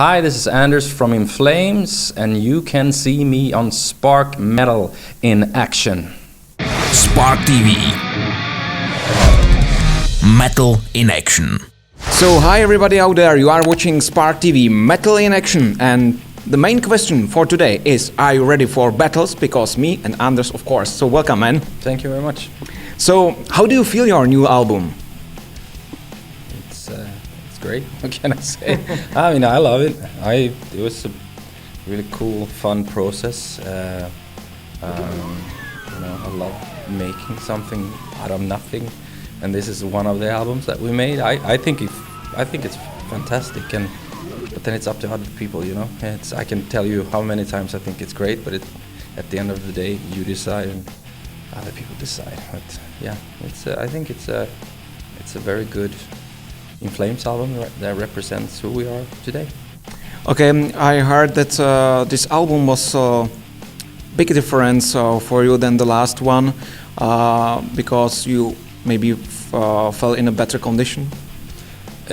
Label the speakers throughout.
Speaker 1: Hi, this is Anders from In Flames, and you can see me on Spark Metal in action.
Speaker 2: Spark TV. Metal in action.
Speaker 3: So hi everybody out there, you are watching Spark TV Metal in action, and the main question for today is, are you ready for battles? Because me and Anders, of course. So welcome, man.
Speaker 1: Thank you very much.
Speaker 3: So how do you feel your new album?
Speaker 1: It's great. What can I say? I mean, I love it. It was a really cool, fun process. I love making something out of nothing, and this is one of the albums that we made. I think it's fantastic, but then it's up to other people, you know. I can tell you how many times I think it's great, but at the end of the day, you decide and other people decide. But yeah, I think it's a very good In Flames album that represents who we are today.
Speaker 3: Okay, I heard that this album was a big difference for you than the last one because you maybe fell in a better condition.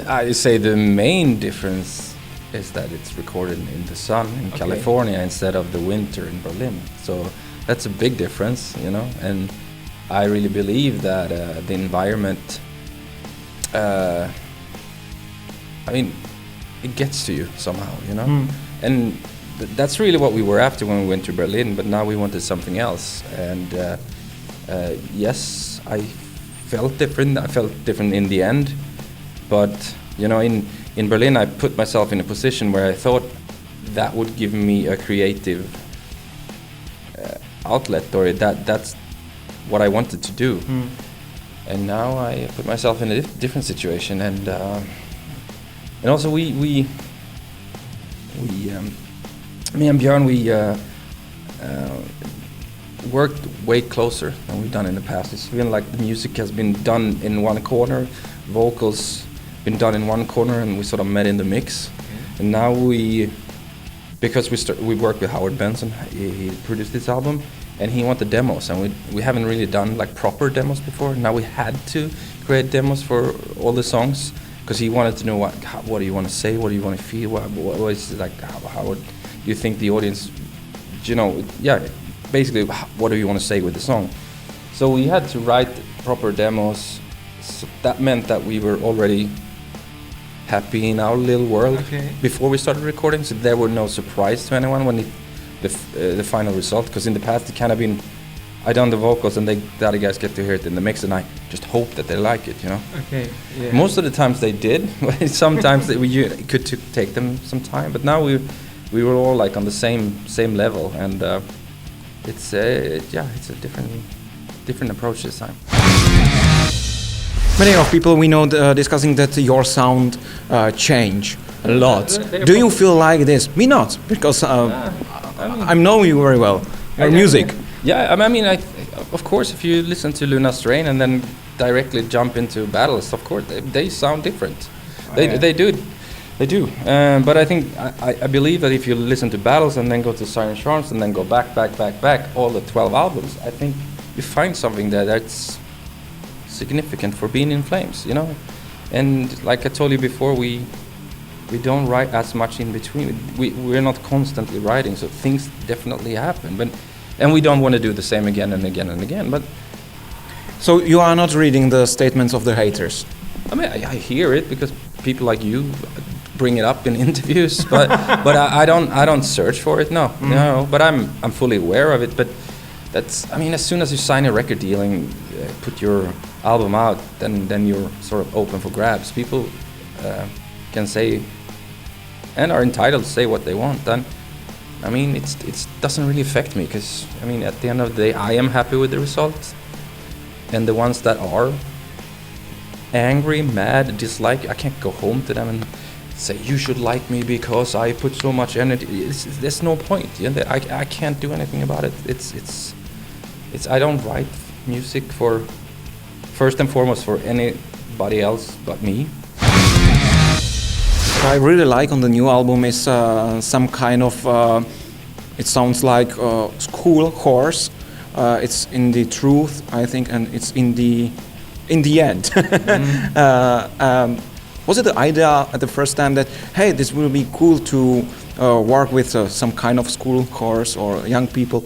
Speaker 1: I say the main difference is that it's recorded in the sun in California instead of the winter in Berlin. So that's a big difference, you know. And I really believe that the environment, it gets to you somehow, you know. And that's really what we were after when we went to Berlin. But now we wanted something else. And yes, I felt different. I felt different in the end. But you know, in Berlin, I put myself in a position where I thought that would give me a creative outlet, or that's what I wanted to do. And now I put myself in a different situation, and also we me and Björn, we worked way closer than we've done in the past. It's been like the music has been done in one corner, vocals been done in one corner, and we sort of met in the mix. And now because we worked with Howard Benson, he produced this album, and he wanted demos, and we haven't really done like proper demos before. Now we had to create demos for all the songs, because he wanted to know what do you want to say, what do you want to feel, what is it like, how would you think the audience, you know, basically what do you want to say with the song. So we had to write proper demos. So that meant that we were already happy in our little world before we started recording, so there were no surprise to anyone when the final result, because in the past it kind of been, I done the vocals and the other guys get to hear it in the mix, and I just hope that they like it, you know. Most of the times they did, but sometimes it could take them some time, but now we were all like on the same level, and it's a different approach this time.
Speaker 3: Many of people we know discussing that your sound change a lot. Do you feel like this? Me not, because I know you very well. Your music.
Speaker 1: Yeah, I mean, of course, if you listen to Luna's Strain and then directly jump into Battles, of course, they sound different. They do. But I think I believe that if you listen to Battles and then go to Siren Charms and then go back, all the 12 albums, I think you find something there that's significant for being In Flames, you know. And like I told you before, we don't write as much in between. We're not constantly writing, so things definitely happen. And we don't want to do the same again and again and again. But
Speaker 3: so you are not reading the statements of the haters?
Speaker 1: I mean, I hear it because people like you bring it up in interviews, but I don't search for it. No. But I'm fully aware of it. But that's, I mean, as soon as you sign a record deal and put your album out, then you're sort of open for grabs. People can say and are entitled to say what they want. Then, I mean, it doesn't really affect me, because I mean, at the end of the day, I am happy with the result, and the ones that are angry, mad, dislike, I can't go home to them and say you should like me because I put so much energy. There's no point. You know, I can't do anything about it. It's I don't write music for, first and foremost, for anybody else but me.
Speaker 3: What I really like on the new album is some kind of, it sounds like a school course. It's in the truth, I think, and it's in the end. Was it the idea at the first time that, hey, this will be cool to work with some kind of school course or young people?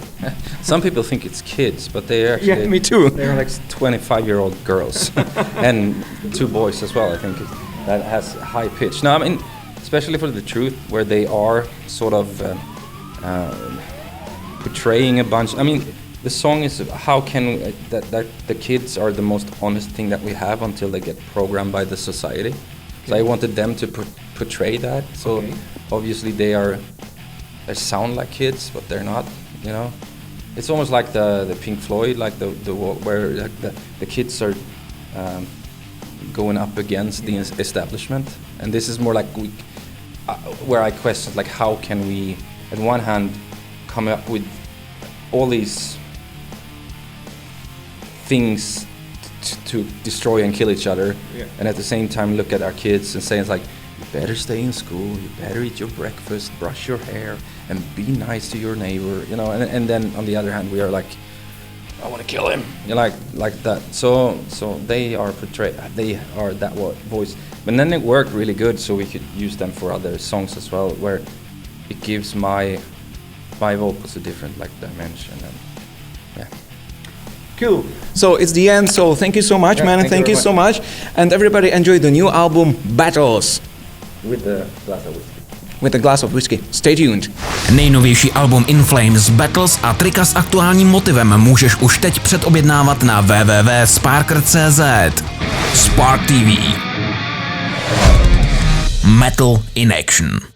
Speaker 1: Some people think it's kids, but they actually...
Speaker 3: Yeah, me too.
Speaker 1: They're like 25-year-old girls and 2 boys as well, I think. That has high pitch. No, I mean, especially for The Truth, where they are sort of portraying a bunch... I mean, the song is how can... that the kids are the most honest thing that we have until they get programmed by the society. So I wanted them to portray that. So obviously they sound like kids, but they're not. You know, it's almost like the Pink Floyd, like where like the kids are going up against the establishment, and this is more like where I question like how can we, at one hand, come up with all these things to destroy and kill each other, and at the same time look at our kids and say it's like, you better stay in school, you better eat your breakfast, brush your hair, and be nice to your neighbor, you know. And then on the other hand, we are like, I want to kill him, you know, like that. So they are that voice. But then it worked really good, so we could use them for other songs as well, where it gives my vocals a different like dimension. And yeah.
Speaker 3: Cool. So it's the end. So thank you so much, man. Thank you so much. And everybody enjoy the new album Battles.
Speaker 1: With the glass of whiskey.
Speaker 3: With a glass of whiskey. Stay tuned.
Speaker 2: Nejnovější album In Flames, Battles a trika s aktuálním motivem můžeš už teď předobjednávat na www.sparker.cz. Spark TV. Metal in Action.